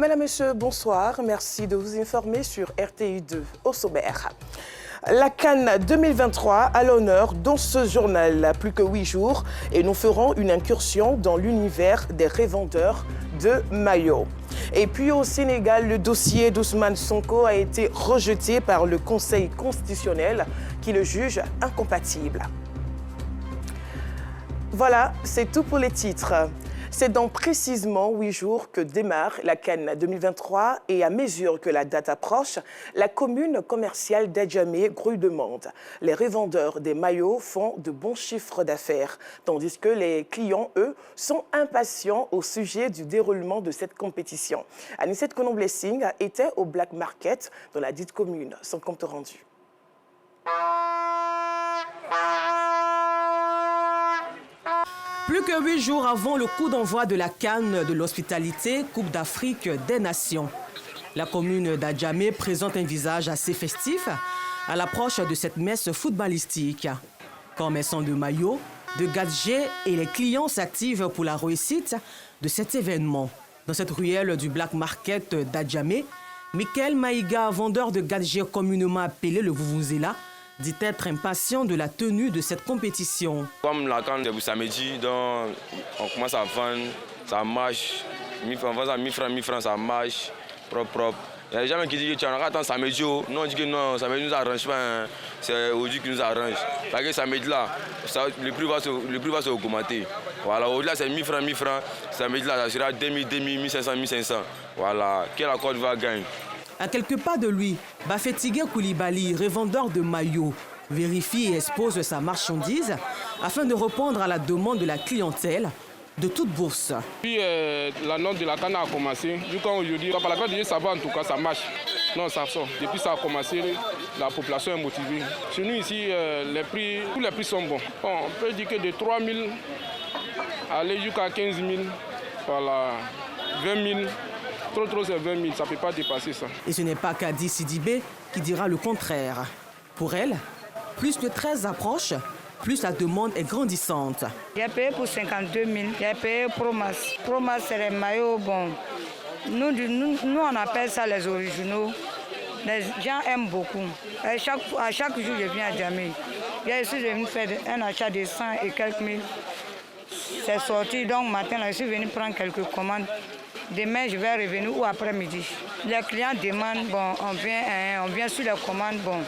Mesdames, Messieurs, bonsoir. Merci de vous informer sur RTI2 au sommaire. La CAN 2023 à l'honneur dans ce journal. Plus que 8 jours et nous ferons une incursion dans l'univers des revendeurs de maillots. Et puis au Sénégal, le dossier d'Ousmane Sonko a été rejeté par le Conseil constitutionnel qui le juge incompatible. Voilà, c'est tout pour les titres. C'est dans précisément 8 jours que démarre la CAN 2023 et à mesure que la date approche, la commune commerciale d'Adjamé grouille de monde. Les revendeurs des maillots font de bons chiffres d'affaires, tandis que les clients, eux, sont impatients au sujet du déroulement de cette compétition. Anissette Konon-Blessing était au Black Market dans la dite commune. Son compte rendu. Plus que 8 jours avant le coup d'envoi de la CAN de l'hospitalité Coupe d'Afrique des Nations, la commune d'Adjamé présente un visage assez festif à l'approche de cette messe footballistique. Commerçants de maillots, de gadgets et les clients s'activent pour la réussite de cet événement. Dans cette ruelle du Black Market d'Adjamé, Michael Maïga, vendeur de gadgets communément appelé le Vuvuzela, dit être impatient de la tenue de cette compétition. Comme la CAN c'est pour samedi, donc on commence à vendre, ça marche. On vend à 1000 francs, ça marche, propre. Il y a des gens qui disent que tu en attends samedi. Nous on dit que non, samedi ne nous arrange pas, hein. C'est aujourd'hui qui nous arrange. Parce que samedi là, le prix va se augmenter. Voilà, aujourd'hui c'est 1000 francs, samedi là ça sera 2000, 1500, 1500. Voilà, quel accord va gagner? À quelques pas de lui, Bafetigé Koulibaly, revendeur de maillots, vérifie et expose sa marchandise afin de répondre à la demande de la clientèle de toute bourse. Puis la note de la CAN a commencé. Du coup, aujourd'hui, par la peine de dire ça va en tout cas, ça marche. Non, ça sort. Depuis ça a commencé, la population est motivée. Chez nous ici, tous les prix sont bons. Bon, on peut dire que de 3 000 aller jusqu'à 15 000, voilà, 20 000. Trop, c'est 20 000, ça ne peut pas dépasser ça. Et ce n'est pas Kadi Sidibé qui dira le contraire. Pour elle, plus le 13 approche, plus la demande est grandissante. J'ai payé pour 52 000, j'ai payé Promas. Promas, c'est les maillots, bon. Nous, on appelle ça les originaux. Les gens aiment beaucoup. À chaque jour, je viens à Djamé. Je suis venu faire un achat de 100 et quelques mille. C'est sorti, donc matin, là, je suis venu prendre quelques commandes. Demain, je vais revenir ou après-midi. Les clients demandent, bon, on vient sur les commandes, bon.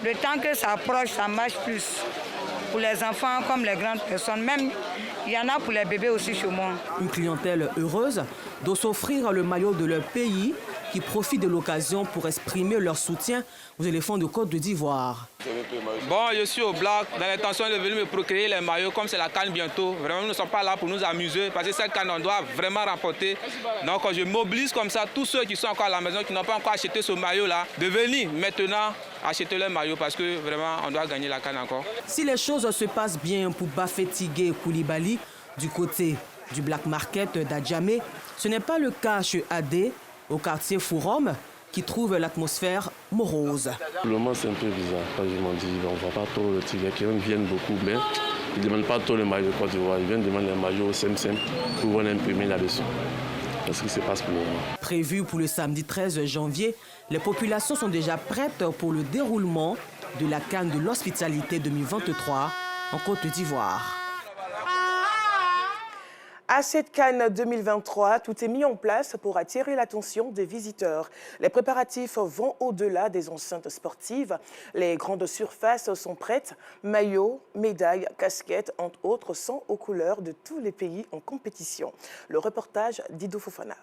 Le temps que ça approche, ça marche plus. Pour les enfants comme les grandes personnes, même il y en a pour les bébés aussi chez moi. Une clientèle heureuse de s'offrir le maillot de leur pays qui profitent de l'occasion pour exprimer leur soutien aux éléphants de Côte d'Ivoire. Bon, je suis au Black dans l'intention de venir me procurer les maillots comme c'est la CAN bientôt. Vraiment, nous ne sommes pas là pour nous amuser parce que cette CAN, on doit vraiment remporter. Donc, je mobilise comme ça tous ceux qui sont encore à la maison, qui n'ont pas encore acheté ce maillot-là, de venir maintenant acheter leur maillot parce que vraiment, on doit gagner la CAN encore. Si les choses se passent bien pour Bafetigé Koulibaly du côté du Black Market d'Adjamé, ce n'est pas le cas chez Adé, au quartier Forum, qui trouve l'atmosphère morose. Pour le moment, c'est un peu bizarre. Quand ils m'ont dit, on ne voit pas trop le tigre, qui viennent beaucoup, mais ils ne demandent pas trop les maillots de Côte d'Ivoire. Ils viennent demander les maillots SEM pour pouvoir l'imprimer là-dessus. C'est ce qui se passe pour le moment. Prévu pour le samedi 13 janvier, les populations sont déjà prêtes pour le déroulement de la CAN de l'hospitalité 2023 en Côte d'Ivoire. À cette CAN 2023, tout est mis en place pour attirer l'attention des visiteurs. Les préparatifs vont au-delà des enceintes sportives. Les grandes surfaces sont prêtes. Maillots, médailles, casquettes, entre autres, sont aux couleurs de tous les pays en compétition. Le reportage d'Idou Fofana.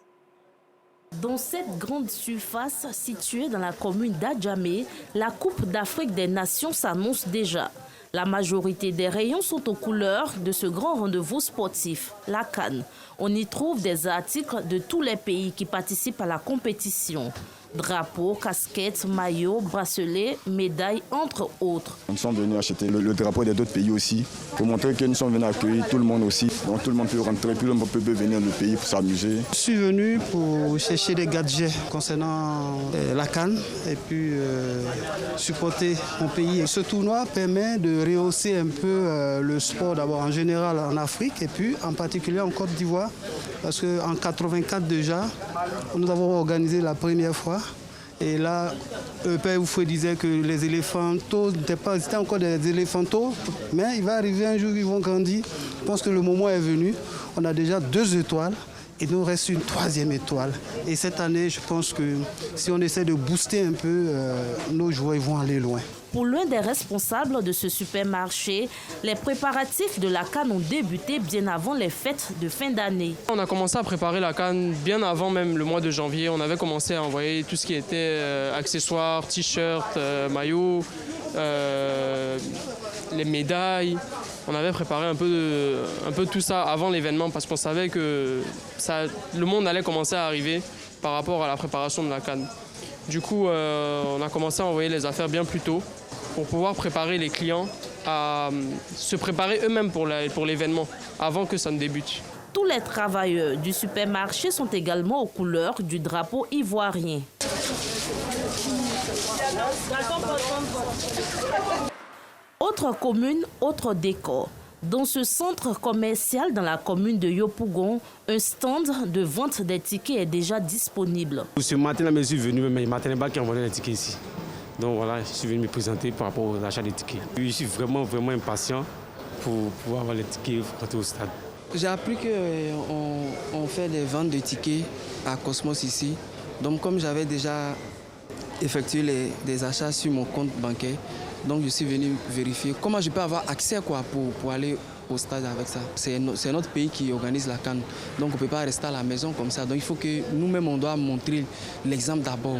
Dans cette grande surface située dans la commune d'Adjamé, la Coupe d'Afrique des Nations s'annonce déjà. La majorité des rayons sont aux couleurs de ce grand rendez-vous sportif, la CAN. On y trouve des articles de tous les pays qui participent à la compétition. Drapeaux, casquettes, maillots, bracelets, médailles, entre autres. Nous sommes venus acheter le drapeau des autres pays aussi, pour montrer que nous sommes venus accueillir tout le monde aussi. Donc tout le monde peut rentrer, tout le monde peut venir dans le pays pour s'amuser. Je suis venu pour chercher des gadgets concernant la CAN et puis supporter mon pays. Ce tournoi permet de rehausser un peu le sport d'abord en général en Afrique et puis en particulier en Côte d'Ivoire. Parce qu'en 1984 déjà, nous avons organisé la première fois. Et là, le père Oufoué disait que les éléphantaux c'était encore des éléphantaux, mais il va arriver un jour où ils vont grandir. Je pense que le moment est venu. On a déjà 2 étoiles. Il nous reste une 3e étoile. Et cette année, je pense que si on essaie de booster un peu, nos joueurs vont aller loin. Pour l'un des responsables de ce supermarché, les préparatifs de la CAN ont débuté bien avant les fêtes de fin d'année. On a commencé à préparer la CAN bien avant même le mois de janvier. On avait commencé à envoyer tout ce qui était accessoires, t-shirts, maillots, les médailles. On avait préparé un peu tout ça avant l'événement parce qu'on savait que le monde allait commencer à arriver par rapport à la préparation de la CAN. Du coup, on a commencé à envoyer les affaires bien plus tôt pour pouvoir préparer les clients à se préparer eux-mêmes pour l'événement avant que ça ne débute. Tous les travailleurs du supermarché sont également aux couleurs du drapeau ivoirien. Autre commune, autre décor. Dans ce centre commercial dans la commune de Yopougon, un stand de vente des tickets est déjà disponible. Ce matin, je suis venu, mais il m'a tellement qui envoyé les tickets ici. Donc voilà, je suis venu me présenter par rapport aux achats des tickets. Je suis vraiment impatient pour pouvoir avoir les tickets rentrer au stade. J'ai appris qu'on fait des ventes de tickets à Cosmos ici. Donc comme j'avais déjà effectué des achats sur mon compte bancaire, donc je suis venu vérifier comment je peux avoir accès pour aller au stade avec ça. C'est notre pays qui organise la CAN. Donc on ne peut pas rester à la maison comme ça. Donc il faut que nous-mêmes on doit montrer l'exemple d'abord.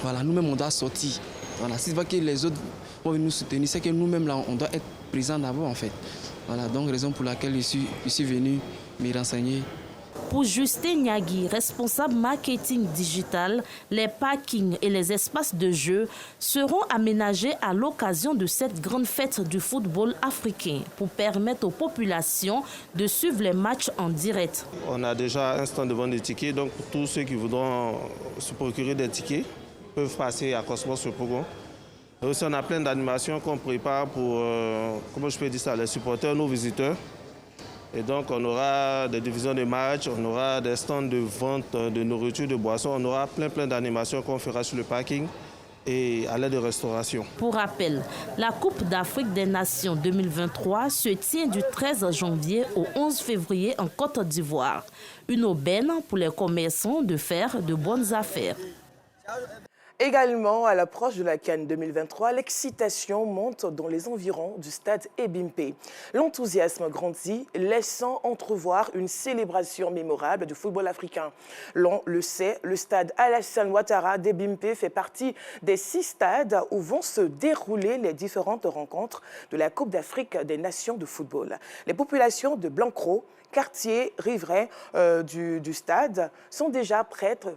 Voilà, nous-mêmes on doit sortir. Voilà, si c'est pas que les autres vont nous soutenir, c'est que nous-mêmes là on doit être présents d'abord en fait. Voilà, donc raison pour laquelle je suis venu me renseigner. Pour Justin Nyagui, responsable marketing digital, les parkings et les espaces de jeu seront aménagés à l'occasion de cette grande fête du football africain pour permettre aux populations de suivre les matchs en direct. On a déjà un stand de vente de tickets, donc tous ceux qui voudront se procurer des tickets peuvent passer à Cosmos sur Pougon. Et aussi on a plein d'animations qu'on prépare pour, comment je peux dire ça, les supporters, nos visiteurs. Et donc on aura des divisions de matchs, on aura des stands de vente de nourriture, de boissons, on aura plein d'animations qu'on fera sur le parking et à l'aide de restauration. Pour rappel, la Coupe d'Afrique des Nations 2023 se tient du 13 janvier au 11 février en Côte d'Ivoire. Une aubaine pour les commerçants de faire de bonnes affaires. Également, à l'approche de la CAN 2023, l'excitation monte dans les environs du stade Ebimpe. L'enthousiasme grandit, laissant entrevoir une célébration mémorable du football africain. L'on le sait, le stade Alassane Ouattara d'Ebimpe fait partie des 6 stades où vont se dérouler les différentes rencontres de la Coupe d'Afrique des Nations de football. Les populations de Blancro, quartier riverain du stade, sont déjà prêtes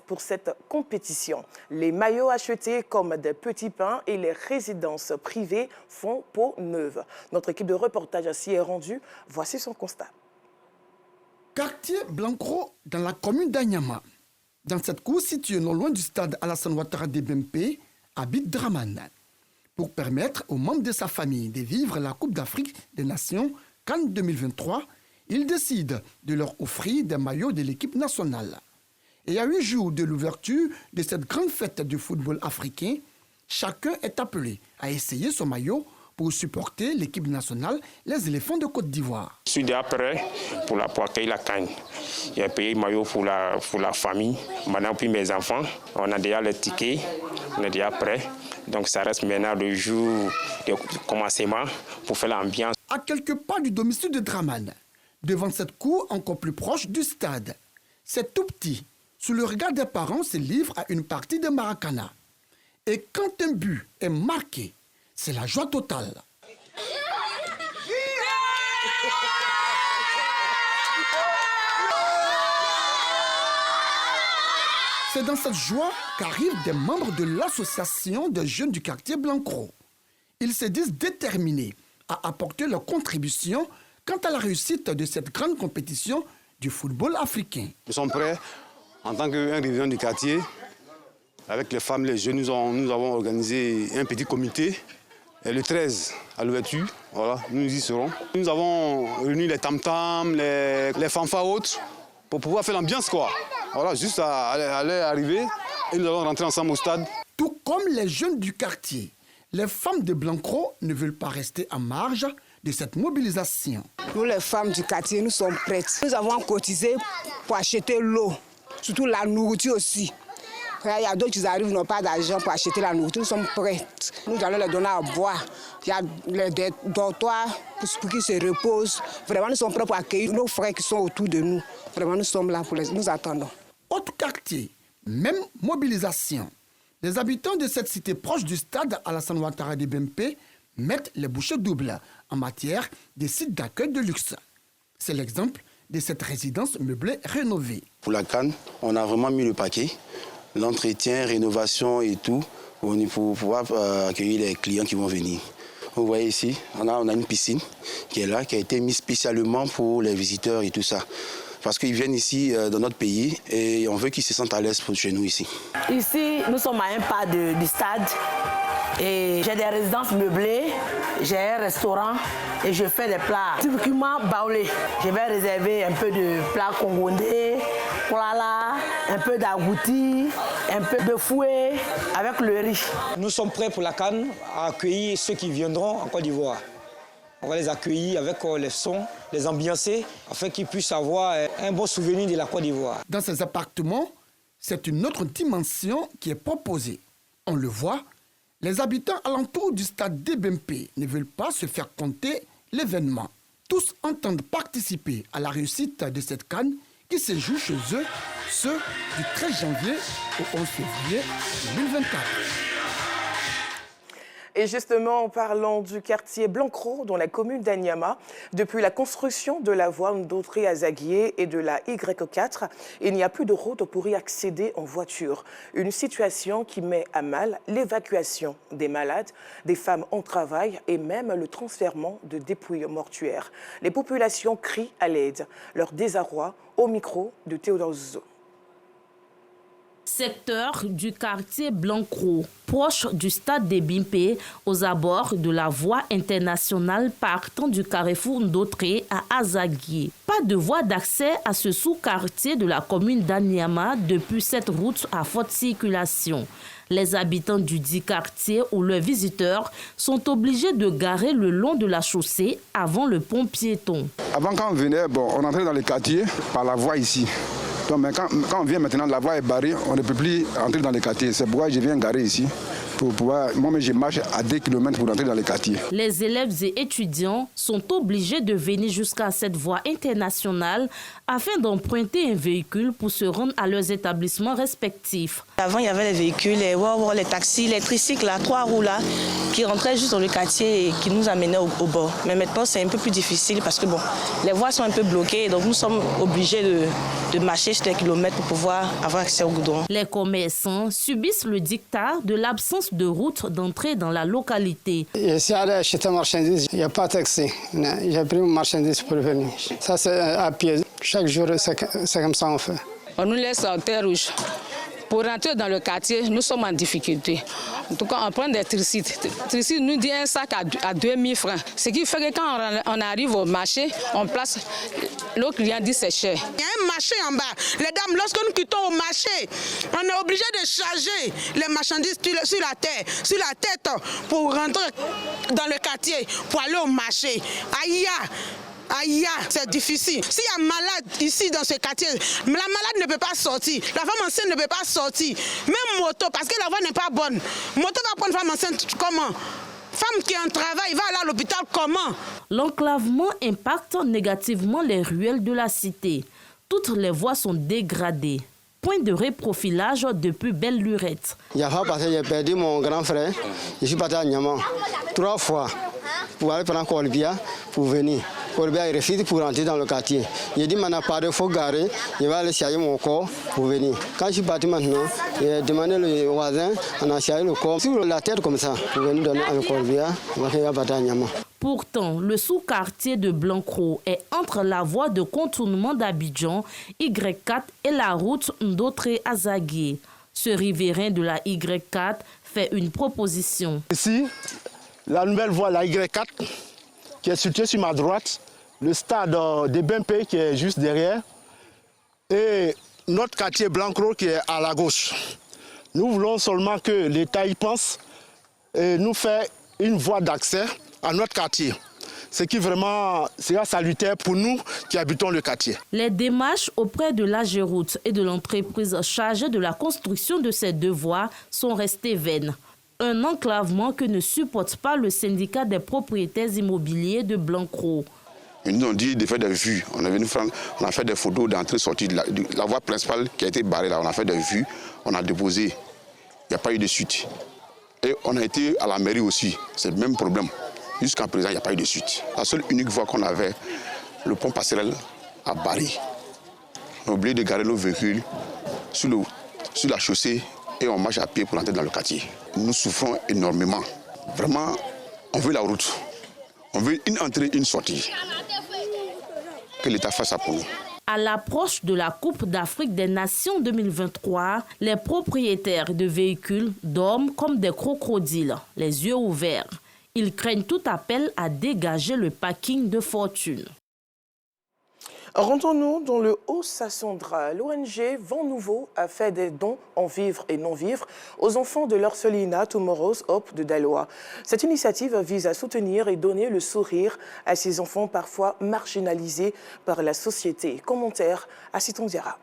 pour cette compétition. Les maillots achetés comme des petits pains et les résidences privées font peau neuve. Notre équipe de reportage s'y est rendue. Voici son constat. Quartier Blancro dans la commune d'Anyama. Dans cette cour située non loin du stade Alassane Ouattara d'Ebimpe, habite Draman. Pour permettre aux membres de sa famille de vivre la Coupe d'Afrique des Nations CAN 2023, il décide de leur offrir des maillots de l'équipe nationale. Et à 8 jours de l'ouverture de cette grande fête du football africain, chacun est appelé à essayer son maillot pour supporter l'équipe nationale, les éléphants de Côte d'Ivoire. Je suis déjà prêt pour accueillir la CAN. J'ai payé le maillot pour la famille, maintenant puis mes enfants. On a déjà les tickets, on est déjà prêt. Donc ça reste maintenant le jour de commencement pour faire l'ambiance. À quelques pas du domicile de Draman, devant cette cour encore plus proche du stade, c'est tout petit. Sous le regard des parents, se livre à une partie de Maracana. Et quand un but est marqué, c'est la joie totale. C'est dans cette joie qu'arrivent des membres de l'association des jeunes du quartier Blancro. Ils se disent déterminés à apporter leur contribution quant à la réussite de cette grande compétition du football africain. Nous sommes prêts, en tant qu'un réunion du quartier, avec les femmes, les jeunes, nous avons organisé un petit comité. Et le 13, à l'ouverture, voilà, nous y serons. Nous avons réuni les tam-tams, les fanfares autres, pour pouvoir faire l'ambiance, quoi. Voilà, juste à aller arriver, et nous allons rentrer ensemble au stade. Tout comme les jeunes du quartier, les femmes de Blancro ne veulent pas rester en marge de cette mobilisation. Nous, les femmes du quartier, nous sommes prêtes. Nous avons cotisé pour acheter l'eau, surtout la nourriture aussi. Il y a d'autres qui arrivent, n'ont pas d'argent pour acheter la nourriture. Nous sommes prêts. Nous allons leur donner à boire. Il y a des dortoirs pour qu'ils se reposent. Vraiment, nous sommes prêts pour accueillir nos frères qui sont autour de nous. Vraiment, nous sommes là pour nous attendons. Autre quartier, même mobilisation. Les habitants de cette cité proche du stade Alassane Ouattara de BMP mettent les bouchées doubles en matière de sites d'accueil de luxe. C'est l'exemple de cette résidence meublée rénovée. Pour la CAN, on a vraiment mis le paquet. L'entretien, rénovation et tout, pour pouvoir accueillir les clients qui vont venir. Vous voyez ici, on a une piscine qui est là, qui a été mise spécialement pour les visiteurs et tout ça. Parce qu'ils viennent ici dans notre pays et on veut qu'ils se sentent à l'aise chez nous ici. Ici, nous sommes à un pas du stade et j'ai des résidences meublées, j'ai un restaurant et je fais des plats typiquement baoulés. Je vais réserver un peu de plats congolais, polala, un peu d'agouti, un peu de fouet avec le riz. Nous sommes prêts pour la CAN à accueillir ceux qui viendront en Côte d'Ivoire. On va les accueillir avec les sons, les ambiancer, afin qu'ils puissent avoir un bon souvenir de la Côte d'Ivoire. Dans ces appartements, c'est une autre dimension qui est proposée. On le voit, les habitants alentour du stade DBMP ne veulent pas se faire compter l'événement. Tous entendent participer à la réussite de cette CAN qui se joue chez eux, ce du 13 janvier au 11 février 2024. Et justement, en parlant du quartier Blancro, dans la commune d'Anyama, depuis la construction de la voie Ndotri-Azaguié et de la Y4, il n'y a plus de route pour y accéder en voiture. Une situation qui met à mal l'évacuation des malades, des femmes en travail et même le transfèrement de dépouilles mortuaires. Les populations crient à l'aide. Leur désarroi au micro de Théodore Zo. Secteur du quartier Blancro, proche du stade de Bimpe, aux abords de la voie internationale partant du carrefour Ndotré à Azaguié. Pas de voie d'accès à ce sous-quartier de la commune d'Anyama depuis cette route à forte circulation. Les habitants du dit quartier ou leurs visiteurs sont obligés de garer le long de la chaussée avant le pont piéton. Avant, quand on venait, on entrait dans les quartiers par la voie ici. Donc, mais quand on vient maintenant, la voie est barrée, on ne peut plus entrer dans les quartiers. C'est pourquoi je viens garer ici pour pouvoir... Moi, je marche à 2 km pour entrer dans les quartiers. Les élèves et étudiants sont obligés de venir jusqu'à cette voie internationale afin d'emprunter un véhicule pour se rendre à leurs établissements respectifs. Avant, il y avait les véhicules, les taxis, les tricycles, 3 roues là, qui rentraient juste dans le quartier et qui nous amenaient au bord. Mais maintenant, c'est un peu plus difficile parce que les voies sont un peu bloquées, donc nous sommes obligés de marcher sur des kilomètres pour pouvoir avoir accès au goudron. Les commerçants subissent le dictat de l'absence de route d'entrée dans la localité. Ici, à acheter marchandises, il n'y a pas de taxi. J'ai pris une marchandise pour venir. Ça, c'est à pied. Chaque jour, c'est comme ça on fait. On nous laisse en terre rouge. Pour rentrer dans le quartier, nous sommes en difficulté. En tout cas, on prend des tricycles. Tricycle nous dit un sac à 2000 francs. Ce qui fait que quand on arrive au marché, on place, le client dit c'est cher. Il y a un marché en bas. Les dames, lorsque nous quittons au marché, on est obligé de charger les marchandises sur la tête pour rentrer dans le quartier, pour aller au marché. Aïe, c'est difficile. S'il y a un malade ici dans ce quartier, la malade ne peut pas sortir. La femme enceinte ne peut pas sortir. Même moto, parce que la voie n'est pas bonne. Moto va prendre femme enceinte comment? Femme qui est en travail va aller à l'hôpital comment? L'enclavement impacte négativement les ruelles de la cité. Toutes les voies sont dégradées. Point de reprofilage depuis Belle Lurette. Il y a pas parce que j'ai perdu mon grand frère. Je suis parti à Niamey 3 fois pour aller prendre Colbia pour venir. corbillard et refuse pour rentrer dans le quartier. J'ai dit, maintenant, il faut garer, je vais aller chercher mon corps pour venir. Quand je suis parti maintenant, j'ai demandé au voisin, on a cherché le corps sur la tête comme ça, pour venir donner un corbillard, on va battre à Niama. Pourtant, le sous-quartier de Blancro est entre la voie de contournement d'Abidjan, Y4 et la route Ndotré-Azagué. Ce riverain de la Y4 fait une proposition. Ici, la nouvelle voie, la Y4, qui est située sur ma droite, le stade de BMP qui est juste derrière, et notre quartier Blancro qui est à la gauche. Nous voulons seulement que l'État y pense et nous fait une voie d'accès à notre quartier, ce qui vraiment sera salutaire pour nous qui habitons le quartier. Les démarches auprès de l'AGEROUTE et de l'entreprise chargée de la construction de ces deux voies sont restées vaines. Un enclavement que ne supporte pas le syndicat des propriétaires immobiliers de Blancro. Ils nous ont dit de faire des vues. On a fait des photos d'entrée-sortie de la voie principale qui a été barrée là. On a fait des vues, on a déposé. Il n'y a pas eu de suite. Et on a été à la mairie aussi. C'est le même problème. Jusqu'à présent, il n'y a pas eu de suite. La seule unique voie qu'on avait, le pont passerelle a barré. On a oublié de garer nos véhicules sur la chaussée et on marche à pied pour entrer dans le quartier. Nous souffrons énormément. Vraiment, on veut la route. On veut une entrée, une sortie. Que l'État fasse ça pour nous. À l'approche de la Coupe d'Afrique des Nations 2023, les propriétaires de véhicules dorment comme des crocodiles, les yeux ouverts. Ils craignent tout appel à dégager le parking de fortune. Rentrons-nous dans le Haut-Sassandra. L'ONG Vent Nouveau a fait des dons en vivre et non-vivre aux enfants de l'orphelinat Tomorrow's Hope de Daloa. Cette initiative vise à soutenir et donner le sourire à ces enfants parfois marginalisés par la société. Commentaire à Siton Diarra.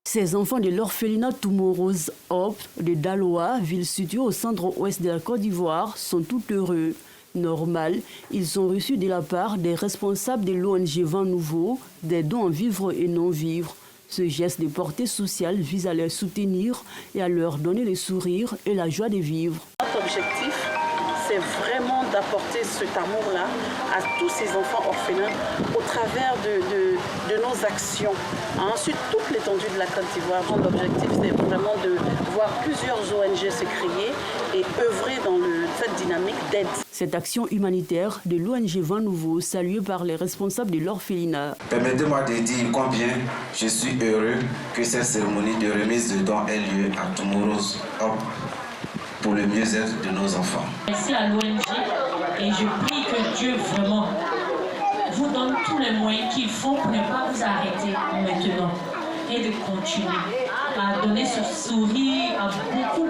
Ces enfants de l'orphelinat Tomorrow's Hope de Daloa, ville située au centre-ouest de la Côte d'Ivoire, sont tout heureux. Normal, ils ont reçu de la part des responsables de l'ONG Vent Nouveau des dons en vivre et non-vivre. Ce geste de portée sociale vise à les soutenir et à leur donner le sourire et la joie de vivre. Notre objectif, c'est vraiment d'apporter cet amour-là à tous ces enfants orphelins au travers de nos actions. Ensuite, toute l'étendue de la Côte d'Ivoire, l'objectif, c'est vraiment de voir plusieurs ONG se créer et œuvrer dans cette dynamique d'aide. Cette action humanitaire de l'ONG Vent Nouveau, saluée par les responsables de l'orphelinat. Permettez-moi de dire combien je suis heureux que cette cérémonie de remise de dons ait lieu à Tomorrow's Hope pour le mieux-être de nos enfants. Merci à l'ONG et je prie que Dieu vraiment vous donne tous les moyens qu'il faut pour ne pas vous arrêter maintenant et de continuer à donner ce sourire à beaucoup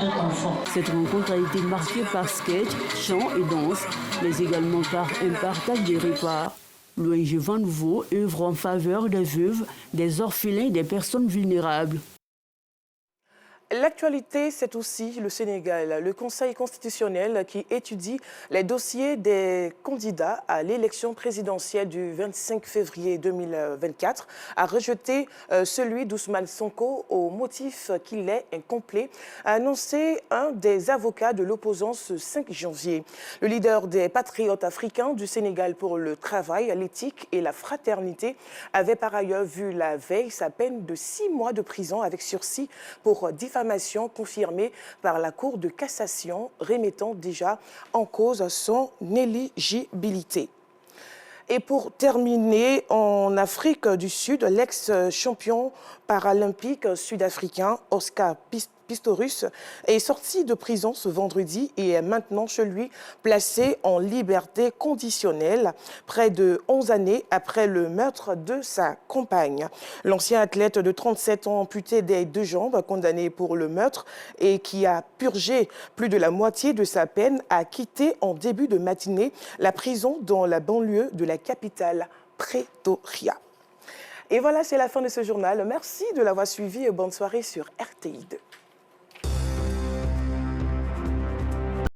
d'autres enfants. Cette rencontre a été marquée par sketch, chant et danse, mais également par un partage des repas. L'ONG Vent Nouveau œuvre en faveur des veuves, des orphelins et des personnes vulnérables. L'actualité, c'est aussi le Sénégal. Le Conseil constitutionnel qui étudie les dossiers des candidats à l'élection présidentielle du 25 février 2024 a rejeté celui d'Ousmane Sonko au motif qu'il est incomplet, a annoncé un des avocats de l'opposant ce 5 janvier. Le leader des patriotes africains du Sénégal pour le travail, l'éthique et la fraternité avait par ailleurs vu la veille sa peine de 6 mois de prison avec sursis pour diffamation confirmée par la Cour de cassation, remettant déjà en cause son éligibilité. Et pour terminer, en Afrique du Sud, l'ex-champion paralympique sud-africain Oscar Pistorius est sorti de prison ce vendredi et est maintenant chez lui placé en liberté conditionnelle près de 11 années après le meurtre de sa compagne. L'ancien athlète de 37 ans amputé des 2 jambes, condamné pour le meurtre et qui a purgé plus de la moitié de sa peine, a quitté en début de matinée la prison dans la banlieue de la capitale Pretoria. Et voilà, c'est la fin de ce journal. Merci de l'avoir suivi et bonne soirée sur RTI2.